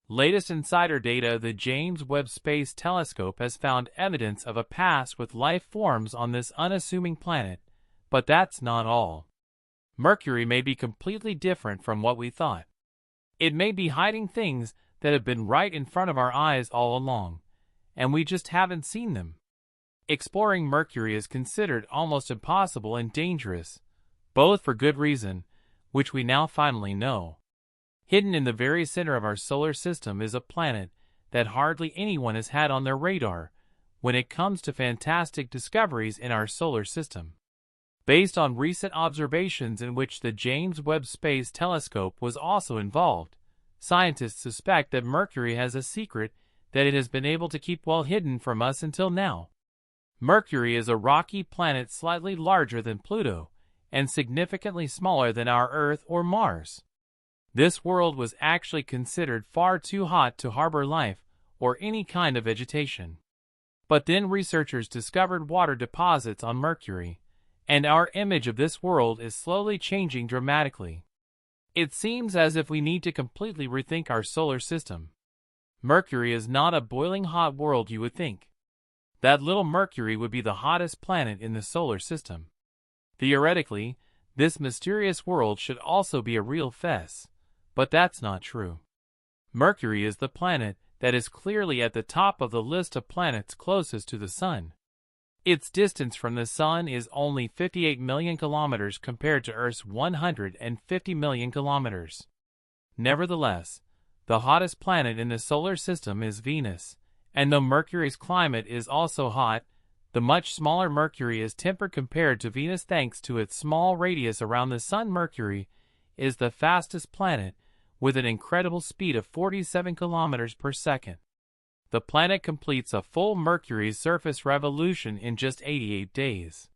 Latest insider data: the James Webb Space Telescope has found evidence of a past with life forms on this unassuming planet, but that's not all. Mercury may be completely different from what we thought. It may be hiding things that have been right in front of our eyes all along, and we just haven't seen them. Exploring Mercury is considered almost impossible and dangerous, both for good reason, which we now finally know. Hidden in the very center of our solar system is a planet that hardly anyone has had on their radar when it comes to fantastic discoveries in our solar system. Based on recent observations in which the James Webb Space Telescope was also involved, scientists suspect that Mercury has a secret that it has been able to keep well hidden from us until now. Mercury is a rocky planet slightly larger than Pluto and significantly smaller than our Earth or Mars. This world was actually considered far too hot to harbor life or any kind of vegetation. But then researchers discovered water deposits on Mercury, and our image of this world is slowly changing dramatically. It seems as if we need to completely rethink our solar system. Mercury is not a boiling hot world you would think. That little Mercury would be the hottest planet in the solar system. Theoretically, this mysterious world should also be a real fess, but that's not true. Mercury is the planet that is clearly at the top of the list of planets closest to the Sun. Its distance from the Sun is only 58 million kilometers compared to Earth's 150 million kilometers. Nevertheless, the hottest planet in the solar system is Venus, and though Mercury's climate is also hot, the much smaller Mercury is tempered compared to Venus thanks to its small radius around the Sun. Mercury is the fastest planet, with an incredible speed of 47 kilometers per second. The planet completes a full Mercury's surface revolution in just 88 days.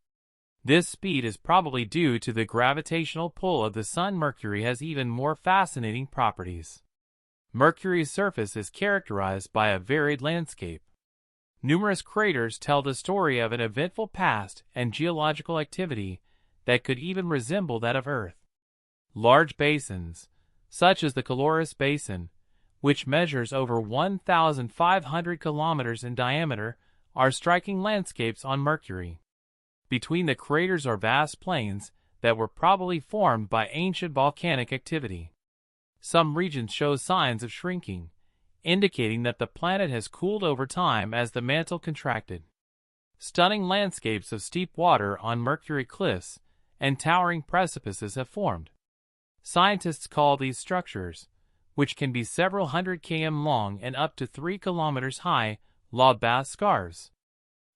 This speed is probably due to the gravitational pull of the Sun. Mercury has even more fascinating properties. Mercury's surface is characterized by a varied landscape. Numerous craters tell the story of an eventful past and geological activity that could even resemble that of Earth. Large basins, such as the Caloris Basin, which measures over 1,500 kilometers in diameter, are striking landscapes on Mercury. Between the craters are vast plains that were probably formed by ancient volcanic activity. Some regions show signs of shrinking, indicating that the planet has cooled over time as the mantle contracted. Stunning landscapes of steep water on Mercury cliffs and towering precipices have formed. Scientists call these structures, which can be several hundred km long and up to 3 kilometers high, lava scarves.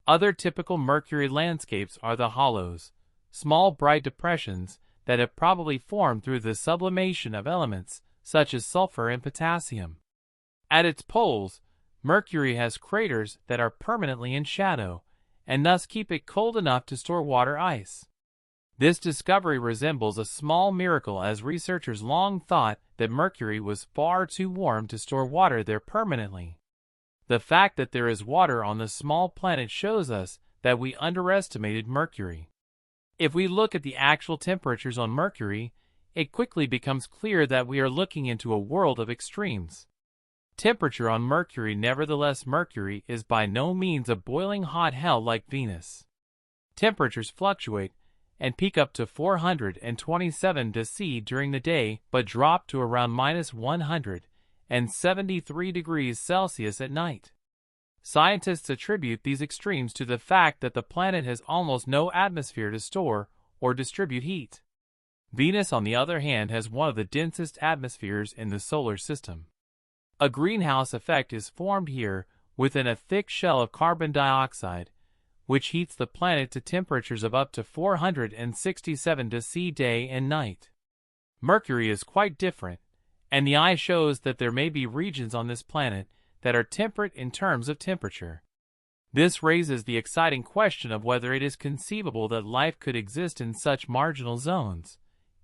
Other typical Mercury landscapes are the hollows, small bright depressions that have probably formed through the sublimation of elements such as sulfur and potassium. At its poles, Mercury has craters that are permanently in shadow, and thus keep it cold enough to store water ice. This discovery resembles a small miracle, as researchers long thought that Mercury was far too warm to store water there permanently. The fact that there is water on the small planet shows us that we underestimated Mercury. If we look at the actual temperatures on Mercury, it quickly becomes clear that we are looking into a world of extremes. Temperature on Mercury. Nevertheless, Mercury is by no means a boiling hot hell like Venus. Temperatures fluctuate and peak up to 427 °C during the day, but drop to around -173 degrees Celsius at night. Scientists attribute these extremes to the fact that the planet has almost no atmosphere to store or distribute heat. Venus, on the other hand, has one of the densest atmospheres in the solar system. A greenhouse effect is formed here within a thick shell of carbon dioxide, which heats the planet to temperatures of up to 467 °C day and night. Mercury is quite different, and the eye shows that there may be regions on this planet that are temperate in terms of temperature. This raises the exciting question of whether it is conceivable that life could exist in such marginal zones,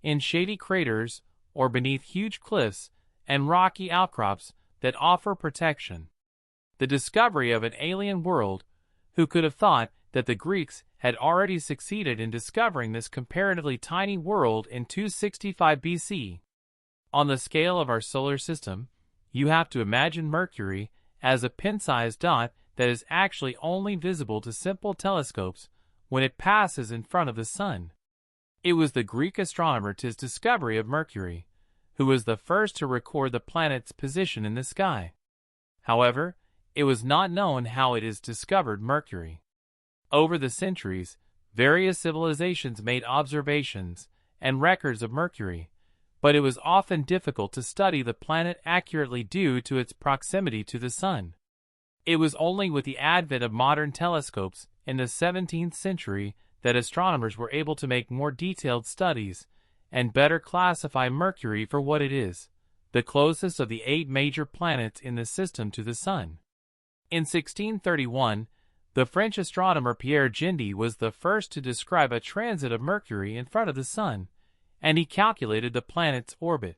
in shady craters, or beneath huge cliffs and rocky outcrops that offer protection. The discovery of an alien world. Who could have thought that the Greeks had already succeeded in discovering this comparatively tiny world in 265 BC? On the scale of our solar system, You have to imagine Mercury as a pin-sized dot that is actually only visible to simple telescopes when it passes in front of the Sun. It was the Greek astronomer Tis discovery of Mercury, who was the first to record the planet's position in the sky. However, it was not known how it is discovered Mercury. Over the centuries, various civilizations made observations and records of Mercury, but it was often difficult to study the planet accurately due to its proximity to the Sun. It was only with the advent of modern telescopes in the 17th century that astronomers were able to make more detailed studies and better classify Mercury for what it is, the closest of the 8 major planets in the system to the Sun. In 1631, the French astronomer Pierre Gindy was the first to describe a transit of Mercury in front of the Sun, and he calculated the planet's orbit.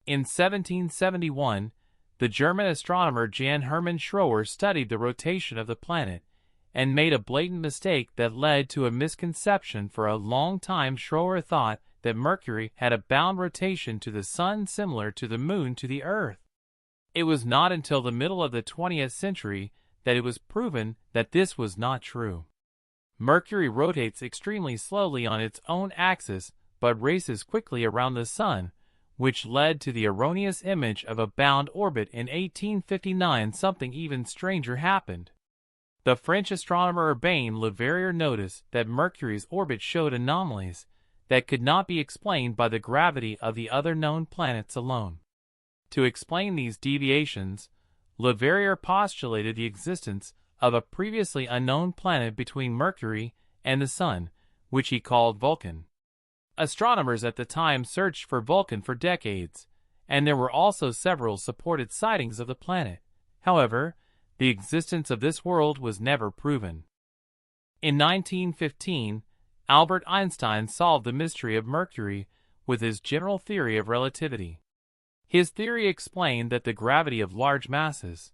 In 1771, the German astronomer Jan Hermann Schroer studied the rotation of the planet and made a blatant mistake that led to a misconception. For a long time, Schroer thought that Mercury had a bound rotation to the Sun similar to the Moon to the Earth. It was not until the middle of the 20th century that it was proven that this was not true. Mercury rotates extremely slowly on its own axis but races quickly around the Sun, which led to the erroneous image of a bound orbit. In 1859, something even stranger happened. The French astronomer Urbain Le Verrier noticed that Mercury's orbit showed anomalies that could not be explained by the gravity of the other known planets alone. To explain these deviations, Le Verrier postulated the existence of a previously unknown planet between Mercury and the Sun, which he called Vulcan. Astronomers at the time searched for Vulcan for decades, and there were also several supported sightings of the planet. However, the existence of this world was never proven. In 1915, Albert Einstein solved the mystery of Mercury with his general theory of relativity. His theory explained that the gravity of large masses,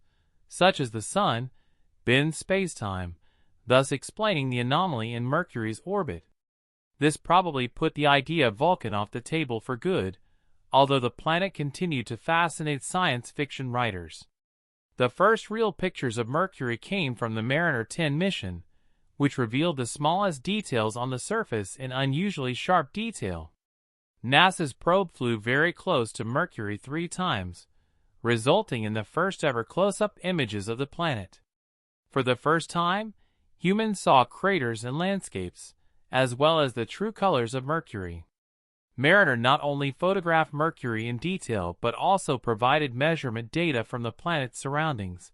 such as the Sun, bends spacetime, thus explaining the anomaly in Mercury's orbit. This probably put the idea of Vulcan off the table for good, although the planet continued to fascinate science fiction writers. The first real pictures of Mercury came from the Mariner 10 mission, which revealed the smallest details on the surface in unusually sharp detail. NASA's probe flew very close to Mercury 3 times, resulting in the first-ever close-up images of the planet. For the first time, humans saw craters and landscapes, as well as the true colors of Mercury. Mariner not only photographed Mercury in detail but also provided measurement data from the planet's surroundings,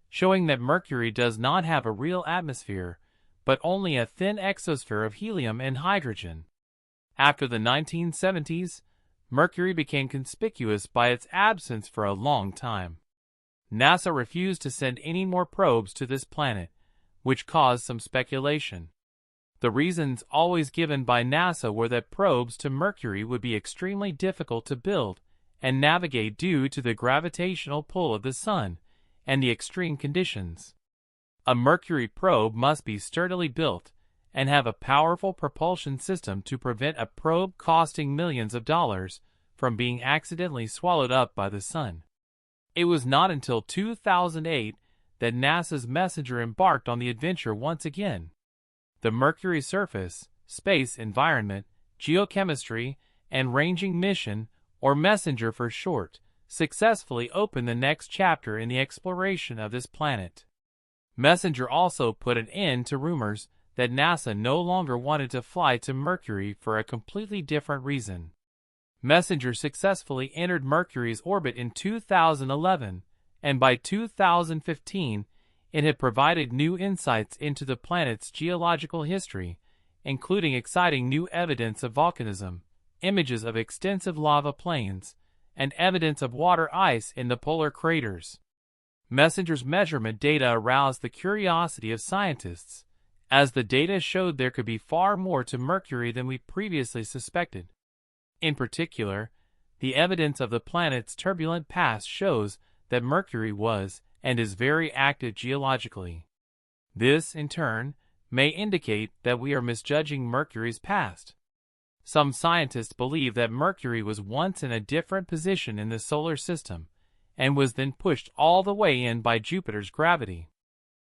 showing that Mercury does not have a real atmosphere, but only a thin exosphere of helium and hydrogen. After the 1970s, Mercury became conspicuous by its absence for a long time. NASA refused to send any more probes to this planet, which caused some speculation. The reasons always given by NASA were that probes to Mercury would be extremely difficult to build and navigate due to the gravitational pull of the Sun and the extreme conditions. A Mercury probe must be sturdily built and have a powerful propulsion system to prevent a probe costing millions of dollars from being accidentally swallowed up by the Sun. It was not until 2008 that NASA's Messenger embarked on the adventure once again. The Mercury Surface, Space Environment, Geochemistry, and Ranging Mission, or Messenger for short, successfully opened the next chapter in the exploration of this planet. Messenger also put an end to rumors that NASA no longer wanted to fly to Mercury for a completely different reason. Messenger successfully entered Mercury's orbit in 2011, and by 2015, it had provided new insights into the planet's geological history, including exciting new evidence of volcanism, images of extensive lava plains, and evidence of water ice in the polar craters. Messenger's measurement data aroused the curiosity of scientists, as the data showed there could be far more to Mercury than we previously suspected. In particular, the evidence of the planet's turbulent past shows that Mercury was and is very active geologically. This, in turn, may indicate that we are misjudging Mercury's past. Some scientists believe that Mercury was once in a different position in the solar system, and was then pushed all the way in by Jupiter's gravity.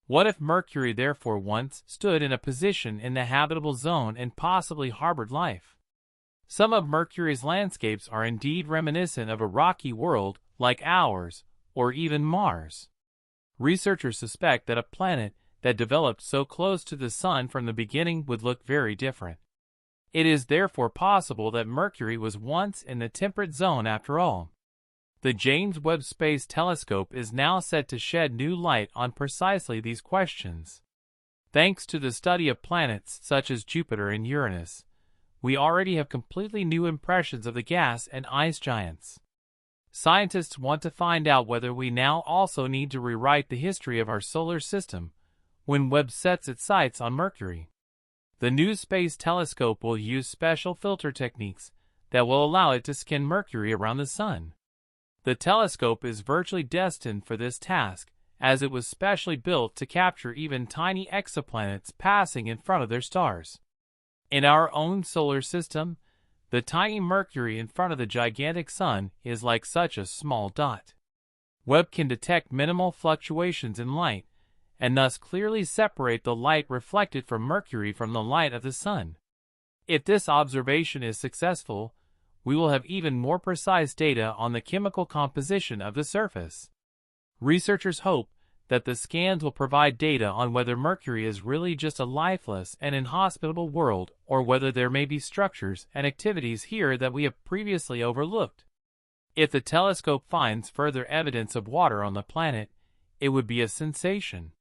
What if Mercury therefore once stood in a position in the habitable zone and possibly harbored life? Some of Mercury's landscapes are indeed reminiscent of a rocky world like ours, or even Mars. Researchers suspect that a planet that developed so close to the Sun from the beginning would look very different. It is therefore possible that Mercury was once in the temperate zone after all. The James Webb Space Telescope is now set to shed new light on precisely these questions. Thanks to the study of planets such as Jupiter and Uranus, we already have completely new impressions of the gas and ice giants. Scientists want to find out whether we now also need to rewrite the history of our solar system when Webb sets its sights on Mercury. The new space telescope will use special filter techniques that will allow it to scan Mercury around the Sun. The telescope is virtually destined for this task, as it was specially built to capture even tiny exoplanets passing in front of their stars. In our own solar system, the tiny Mercury in front of the gigantic Sun is like such a small dot. Webb can detect minimal fluctuations in light, and thus clearly separate the light reflected from Mercury from the light of the Sun. If this observation is successful, we will have even more precise data on the chemical composition of the surface. Researchers hope that the scans will provide data on whether Mercury is really just a lifeless and inhospitable world, or whether there may be structures and activities here that we have previously overlooked. If the telescope finds further evidence of water on the planet, it would be a sensation.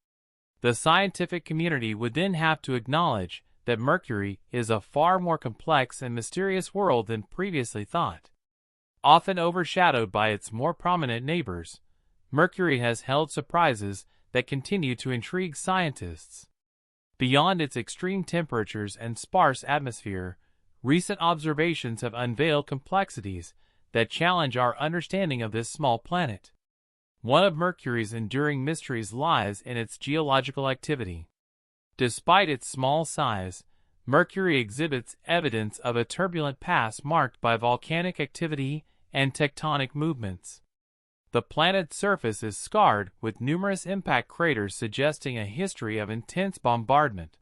The scientific community would then have to acknowledge that Mercury is a far more complex and mysterious world than previously thought. Often overshadowed by its more prominent neighbors, Mercury has held surprises that continue to intrigue scientists. Beyond its extreme temperatures and sparse atmosphere, recent observations have unveiled complexities that challenge our understanding of this small planet. One of Mercury's enduring mysteries lies in its geological activity. Despite its small size, Mercury exhibits evidence of a turbulent past marked by volcanic activity and tectonic movements. The planet's surface is scarred with numerous impact craters suggesting a history of intense bombardment.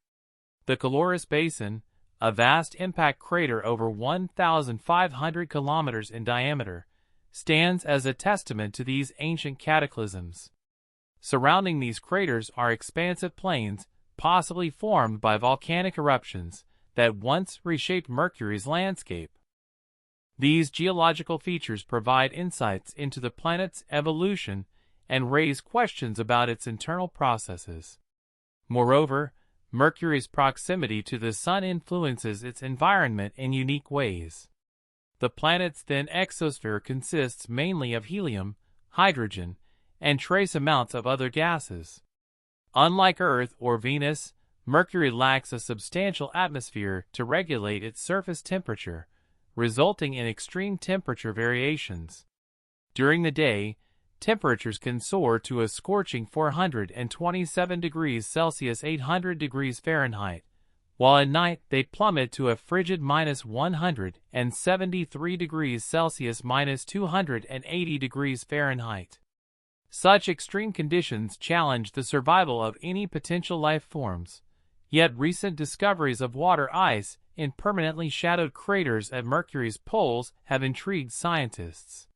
The Caloris Basin, a vast impact crater over 1,500 kilometers in diameter, stands as a testament to these ancient cataclysms. Surrounding these craters are expansive plains, possibly formed by volcanic eruptions that once reshaped Mercury's landscape. These geological features provide insights into the planet's evolution and raise questions about its internal processes. Moreover, Mercury's proximity to the Sun influences its environment in unique ways. The planet's thin exosphere consists mainly of helium, hydrogen, and trace amounts of other gases. Unlike Earth or Venus, Mercury lacks a substantial atmosphere to regulate its surface temperature, resulting in extreme temperature variations. During the day, temperatures can soar to a scorching 427 degrees Celsius (800 degrees Fahrenheit), while at night they plummet to a frigid -173 degrees Celsius (-280 degrees Fahrenheit). Such extreme conditions challenge the survival of any potential life forms, yet recent discoveries of water ice in permanently shadowed craters at Mercury's poles have intrigued scientists.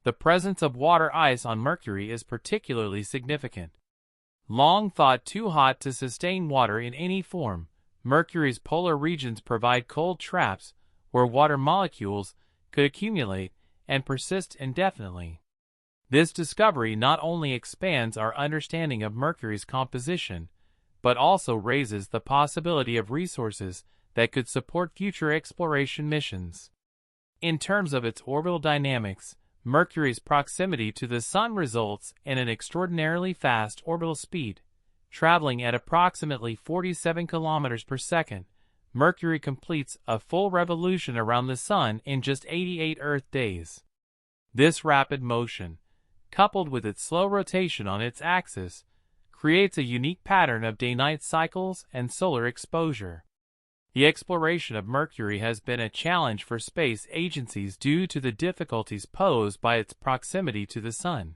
The presence of water ice on Mercury is particularly significant. Long thought too hot to sustain water in any form, Mercury's polar regions provide cold traps where water molecules could accumulate and persist indefinitely. This discovery not only expands our understanding of Mercury's composition, but also raises the possibility of resources that could support future exploration missions. In terms of its orbital dynamics, Mercury's proximity to the Sun results in an extraordinarily fast orbital speed. Traveling at approximately 47 kilometers per second, Mercury completes a full revolution around the Sun in just 88 Earth days. This rapid motion, coupled with its slow rotation on its axis, creates a unique pattern of day-night cycles and solar exposure. The exploration of Mercury has been a challenge for space agencies due to the difficulties posed by its proximity to the Sun.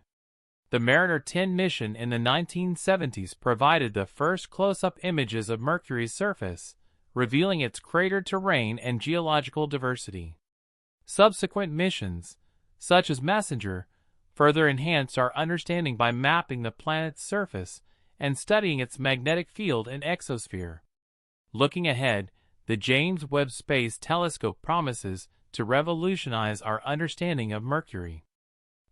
The Mariner 10 mission in the 1970s provided the first close-up images of Mercury's surface, revealing its cratered terrain and geological diversity. Subsequent missions, such as Messenger, further enhanced our understanding by mapping the planet's surface and studying its magnetic field and exosphere. Looking ahead, the James Webb Space Telescope promises to revolutionize our understanding of Mercury.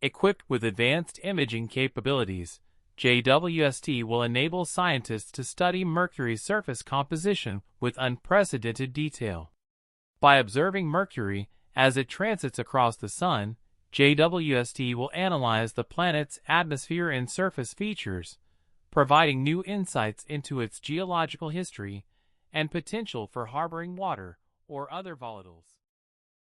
Equipped with advanced imaging capabilities, JWST will enable scientists to study Mercury's surface composition with unprecedented detail. By observing Mercury as it transits across the Sun, JWST will analyze the planet's atmosphere and surface features, providing new insights into its geological history and potential for harboring water or other volatiles.